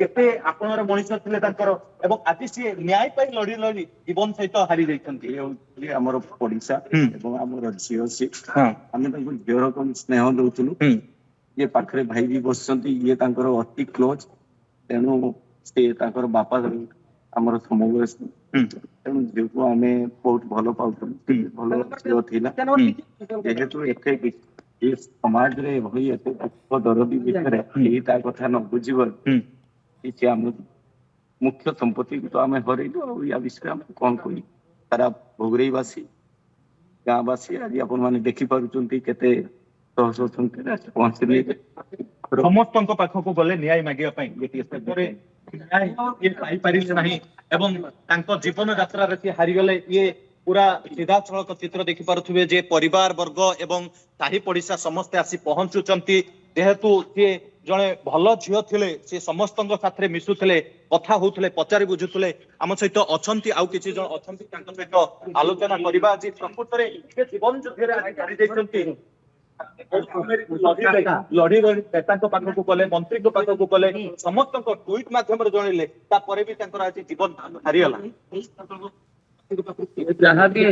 केते आपनर मनीष थिले तांकर एवं आज सी न्याय पाई लड़ी लड़ी जीवन सहित हारी जाइछन्ती हमर ओडिशा एवं हमर झियो सी हम तांको झियोर कम स्नेह दउथुनु ये पाखरे भाई भी बसचन्ती ये तांकर अति क्लोज तेणु से तांकर बापा हमर समवयस तेणु जेको आमे बहुत भलो पाउथुनु भलो झियो थिला जेहेतु एते ये समाज रे भई एते दुख दरदी भितरे एटा कथा न बुझिबर कि हम मुख्य संपत्ति तो आम हरइलु या विषय आम कौन कही सारा भोगरेवासी गाँववासी आज आप देखी पार्टी केते पहुंचले समस्त पाखक गले न्याय मागिया जीवन यात्रा हारी गले ये पूरा सीधा सड़क चित्र देखि पारुथिबे जे परिवार वर्ग एवं साही पड़िशा समस्ते आसी पहुंचुचंती जेहेतु सी जड़े भल झील थिले से समस्त साथ मिशुले कथा होते पचारि बुझुले आम सहित अच्छा आउ कि सहित आलोचना करवा आज प्रकृत में जीवन युद्ध लड़ी नेता पाखक गले मंत्री पाखक गले समस्त ट्वीट मध्यम जनइले भी आज जीवन हारीगला जहाँ भी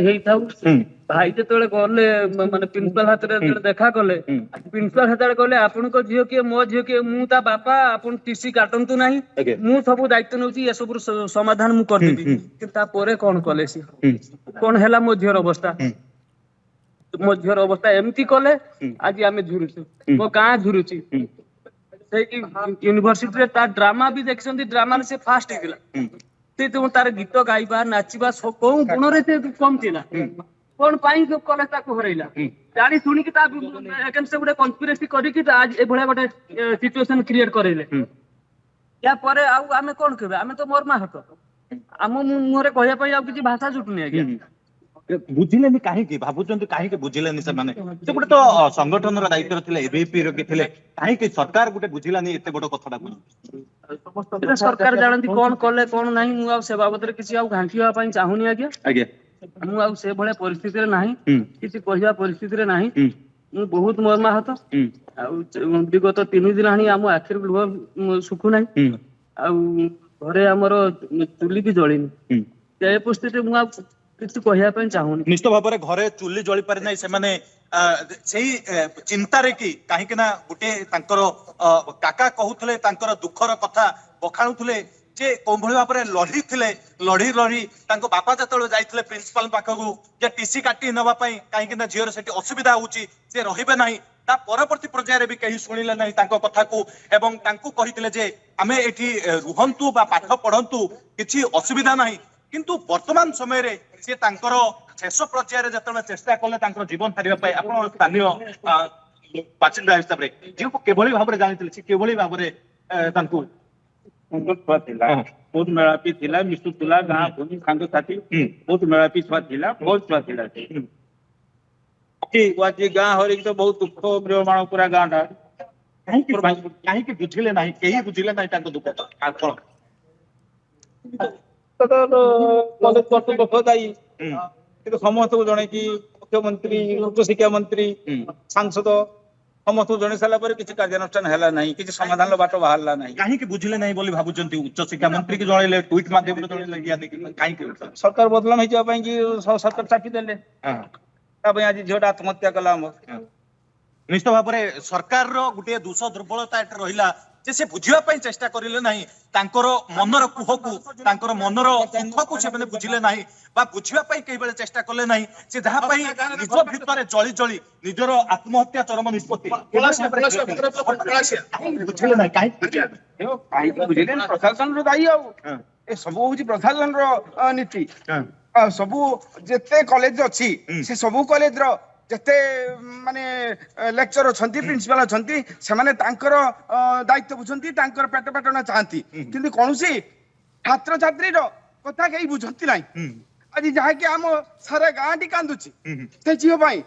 भाई जो गले माने प्रिंसिपल हाथ में देखा कले प्रिंसिपल हाथ कहले आपण झील किए मो झील किए मु ता बापा आपण टीसी काटंतु नाही मु सब दायित्व नउची ये सब समाधान मु कर देबी कि कौन कले सी कौन हैला मो झीर अवस्था मो झीर अवस्था एमती कले आज आम झुरुछु मो गाँ झुरुची यूनिवर्सिटी रे ता ड्रामा भी देखछंती ड्रामा से फास्ट हेगला ते तो तार गीत गाइबा नाचिबा को गुण रे कम थिला कोन पाई कले ताको हरैला जानी सुनी कि ता अगेंस्ट गुडे कन्स्पिरेसी करी कि आज ए भले गोटे सिचुएशन क्रिएट करेले या परे आ आमे कोन कहबे आमे तो मोर माहत आम मुहरे कहया पई आ किछि भाषा जुटुनी आज्ञा बुझिलेनी काहे भाबुचंती काहे बुझिलेनी से माने से गोटे तो संगठन रा दायित्व थिले एबीपी रो कि थिले काहे सरकार गोटे बुझिलानी एते बड़ कथाटा को सरकार जानती कौन कले कौन नहीं मु से बाबद रे किछि आ घांटिया पई चाहुनी आज्ञा आज्ञा मु आ से भले परिस्थिति रे नाही किछि कहिया परिस्थिति रे नाही मु बहुत मर्माहत आ विगत 3 दिन हानी आम आखिर लुह सुखु नाही आ घरे हमर चुली भी जळिनी ते परिस्थिति मु आ किछि कहिया पई चाहुनी निश्चित भाव में घरे चुली जली पारि नाही से माने सेही चिंता रे कि काहे कि ना गुटे तांकर काका कहउथले तांकर दुखर कथा बखाणुथले जे कोन भली भाव में लड़ी थिले लड़ी लड़ी तांको बापा जतळे जाइथले प्रिंसिपल पाखकु जे टीसी काटी नबा पई काहे कि ना झियर सेठी असुविधा होउची से रहिबे नाही ता परवर्ती पर्याय रे भी कहीं सुनिले नाही तांको कथा को एवं तांको कहितले जे आमे एठी रुहंतु बा पाठ पढंतु किछि असुविधा नाही किंतु वर्तमान समय रे से तांकर शेष पर्याय जतने चेष्टा कले तांकर जीवन हारिबा पई आपण स्थानीय बासिंदा हिसाब रे जे केभली भाव रे जानिथिले से केभली भाव रे तांको छुआ थिला बहुत मेलापी थिला मिसु थिला गाँ भूमि सांग साथी बहुत मेलापी छुआ थिला बहुत छुआ थिला कि गाँ हरि तो बहुत दुख म्रियमाण पूरा गाँ टा काहे बुझिले नाही केही बुझिले नाही तांको दुख कोन कॉलेज कर्तृपक्ष दायी समस्त को जड़े कि मुख्यमंत्री उच्च शिक्षा मंत्री सांसद समस्त को जड़े सारा किसी कार्यानुष्ठान है ना किसी समाधान बाट बाहर ना कहीं बुझिले नहीं बोली भाबुचंती उच्च शिक्षा मंत्री की जणैले ट्वीट माध्यम रे जणैले कहीं सरकार बदलाव होइजा पई कि सरकार चापी देले आज झीटा आत्महत्या कला निश्चित भाव में सरकार रो गुटे दोष दुर्बलता एटा रहिला जे से बुझिबा पई चेष्टा करिले नाही तांकर मनर कुहकु तांकर मनर दुखकु से माने बुझिले नाही बा बुझिबा पई कई बेले चेष्टा करले नाही से जहा पई निज भितरे जळी जळी निजर आत्महत्या चरम निष्पत्ति बुझिले नाही काहे बुझिले प्रशासन रो दायी ए सब होची प्रशासन रो नीति सब जेते कॉलेज अछि से सब कॉलेज रो जते माने लेक्चर अछंती प्रिंसिपल अछंती से माने तांकर दायित्व बुझंती तांकर पेट पेटना चाहती किंतु कोनसी छात्र छात्री रो कथा कई बुझंती नाही आज जहा कि हम सारे गांडी कांदुची ते जियो भाई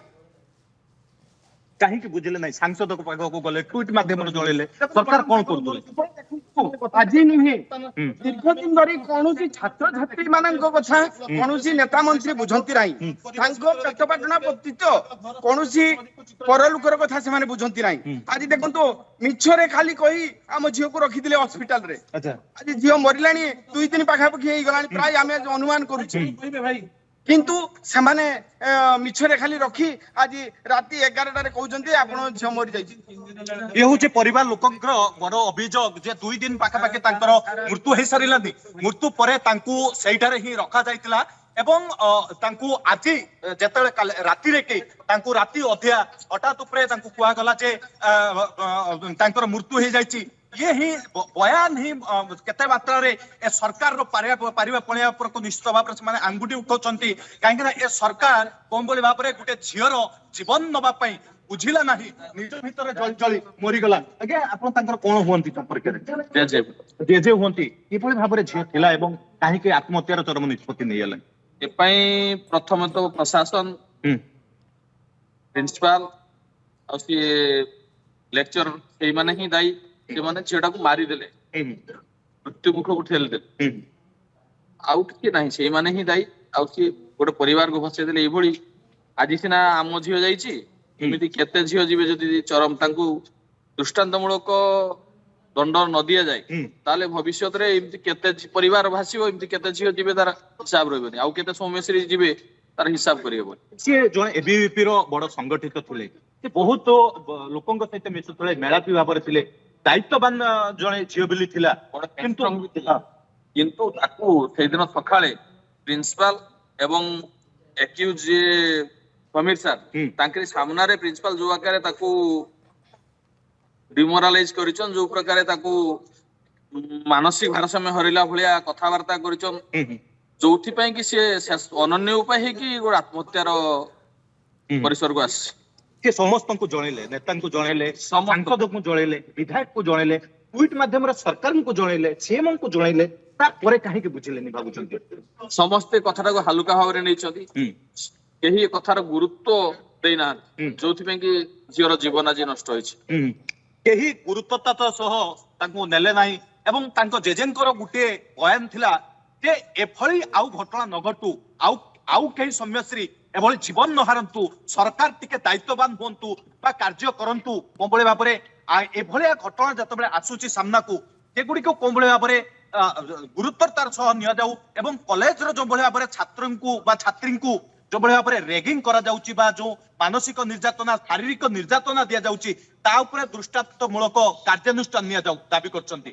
काहे कि बुझिले नाही सांसद को पाखो को गले ट्वीट माध्यम रे जळेले सरकार कोन करतले ଆଜି ନୁହେଁ ଦୀର୍ଘ ଦିନ ଧରି କୌଣସି ଛାତ୍ରଛାତ୍ରୀ ମାନଙ୍କ କଥା କୌଣସି ନେତା ମନ୍ତ୍ରୀ ବୁଝନ୍ତି ନାହିଁ ତାଙ୍କ ପେଟ ପାଟଣା ବ୍ୟତୀତ କୌଣସି ପରଲୋକର କଥା ସେମାନେ ବୁଝନ୍ତି ନାହିଁ ଆଜି ଦେଖନ୍ତୁ ମିଛରେ ଖାଲି କହି ଆମ ଝିଅକୁ ରଖିଥିଲେ ହସ୍ପିଟାଲରେ ଆଜି ଝିଅ ମରିଲାଣି 2 ଦିନ ପାଖାପାଖି ହେଇଗଲାଣି ପ୍ରାୟ ଆମେ ଆଜି ଅନୁମାନ କରୁଛୁ କିନ୍ତୁ ସେମାନେ ମିଛରେ ଖାଲି ରଖି ଆଜି ରାତି 11ଟାରେ କହୁଛନ୍ତି ଆପଣ ଝିଅ ମରିଯାଇଛି ଇଏ ହଉଛି ପରିବାର ଲୋକଙ୍କର ବଡ ଅଭିଯୋଗ ଯେ 2 ଦିନ ପାଖାପାଖି ତାଙ୍କର ମୃତ୍ୟୁ ହେଇସାରିଲାନି ମୃତ୍ୟୁ ପରେ ତାଙ୍କୁ ସେଇଠାରେ ହିଁ ରଖାଯାଇଥିଲା ଏବଂ ତାଙ୍କୁ ଆଜି ଯେତେବେଳେ ରାତିରେ କି ତାଙ୍କୁ ରାତି ଅଧିଆ ହଠାତ୍ ଉପରେ ତାଙ୍କୁ କୁହାଗଲା ଯେ ତାଙ୍କର ମୃତ୍ୟୁ ହେଇଯାଇଛି ये ही बयान ही केते मात्रा ए सरकार रो पारिबा पणिया उपरको निश्चित भाव से आंगुठी उठाउछंती काहेकि ना ए सरकार कोन बोली भाव रे गुटे झियर जीवन नबा पई बुझिला नाही निज भीतर जळी जळी मरि गला आगे आपण तांकर कोन होंती संपर्क रे जेजे होंती किपरि भाव रे झिय थिला एवं काहे के आत्महत्यार चरम निष्पत्ति नेयला ए पई प्रथम तो प्रशासन प्रिंसिपल और लेक्चर से माने ही दाई ସେମାନେ ଝିଅଟାକୁ ମାରିଦେଲେ ମୃତ୍ୟୁ ମୁଖକୁ ଠେଲିଦେଲେ ଆଉ ଟିକେ ନାହିଁ ସେଇମାନେ ହିଁ ଦାୟୀ ଆଉ ସିଏ ଗୋଟେ ପରିବାରକୁ ଭସେଇଦେଲେ ଏଇଭଳି ଆଜି ସିନା ଆମ ଝିଅ ଯାଇଛି ଏମିତି କେତେ ଝିଅ ଯିବେ ଯଦି ଚରମ ତାଙ୍କୁ ଦୃଷ୍ଟାନ୍ତମୂଳକ ଦଣ୍ଡ ନ ଦିଆଯାଏ ତାହେଲେ ଭବିଷ୍ୟତରେ ଏମିତି କେତେ ପରିବାର ଭାସିବ ଏମିତି କେତେ ଝିଅ ଯିବେ ତାର ହିସାବ ରହିବନି ଆଉ କେତେ ସୌମ୍ୟଶ୍ରୀ ଯିବେ ତାର ହିସାବ କରିହେବନି ସିଏ ଜଣେ ଏବିଭିପି ର ବଡ ସଂଗଠିତ ଥିଲେ ସେ ବହୁତ ଲୋକଙ୍କ ସହିତ ମିଶୁଥିଲେ ମେଳାପି ଭାବରେ ଥିଲେ ଦାୟିତ୍ୱବାନ ଜଣେ ଝିଅ ବୋଲି ଥିଲା କିନ୍ତୁ ତାକୁ ସେଇଦିନ ସକାଳେ ପ୍ରିନ୍ସିପାଲ ଏବଂ ଏକ୍ୟୁଜ ସମୀର ସାର୍ ତାଙ୍କରି ସାମ୍ନାରେ ପ୍ରିନ୍ସିପାଲ ଯୋଉ ଆକାରରେ ତାକୁ ଡିମୋରାଲାଇଜ କରିଛନ୍ ଯୋଉ ପ୍ରକାରେ ତାକୁ ମାନସିକ ଭାରସାମ୍ୟ ହରିଲା ଭଳିଆ କଥାବାର୍ତ୍ତା କରିଛନ୍ ଯୋଉଥିପାଇଁ କି ସେ ଅନନ୍ୟ ଉପାୟ ହେଇକି ଗୋଟେ ଆତ୍ମହତ୍ୟାର ପରିସରକୁ ଆସିଛି ସେ ସମସ୍ତଙ୍କୁ ଜଣେଇଲେ ନେତାଙ୍କୁ ଜଣେଇଲେ ସାଂସଦଙ୍କୁ ଜଣେଇଲେ ବିଧାୟକଙ୍କୁ ଜଣେଇଲେ ଟ୍ୱିଟ ମାଧ୍ୟମରେ ସରକାରଙ୍କୁ ଜଣେଇଲେ ସିଏମଙ୍କୁ ଜଣେଇଲେ ତାପରେ କାହିଁକି ବୁଝିଲେନି ଭାବୁଛନ୍ତି ସମସ୍ତେ କଥାଟାକୁ ହାଲୁକା ଭାବରେ ନେଇଛନ୍ତି କେହି ଏ କଥାର ଗୁରୁତ୍ୱ ଦେଇନାହାନ୍ତି ଯୋଉଥିପାଇଁ କି ଝିଅର ଜୀବନ ଆଜି ନଷ୍ଟ ହେଇଛି କେହି ଗୁରୁତ୍ୱତା ସହ ତାଙ୍କୁ ନେଲେ ନାହିଁ ଏବଂ ତାଙ୍କ ଜେଜେଙ୍କର ଗୋଟିଏ ବୟାନ ଥିଲା ଯେ ଏଭଳି ଆଉ ଘଟଣା ନ ଘଟୁ ଆଉ କେହି ସୌମ୍ୟଶ୍ରୀ ଏଭଳି ଜୀବନ ନ ହାରନ୍ତୁ ସରକାର ଟିକେ ଦାୟିତ୍ୱବାନ ହୁଅନ୍ତୁ ବା କାର୍ଯ୍ୟ କରନ୍ତୁ କୋଭଳି ଭାବରେ ଏଭଳିଆ ଘଟଣା ଯେତେବେଳେ ଆସୁଛି ସାମ୍ନାକୁ ସେଗୁଡିକୁ କୋଭଳି ଭାବରେ ଗୁରୁତ୍ୱତାର ସହ ନିଆଯାଉ ଏବଂ କଲେଜର ଯୋଉଭଳି ଭାବରେ ଛାତ୍ରଙ୍କୁ ବା ଛାତ୍ରୀଙ୍କୁ ଯୋଉଭଳି ଭାବରେ ରେଗିଂ କରାଯାଉଛି ବା ଯୋଉ ମାନସିକ ନିର୍ଯାତନା ଶାରୀରିକ ନିର୍ଯାତନା ଦିଆଯାଉଛି ତା ଉପରେ ଦୃଷ୍ଟାନ୍ତମୂଳକ କାର୍ଯ୍ୟାନୁଷ୍ଠାନ ନିଆଯାଉ ଦାବି କରିଛନ୍ତି।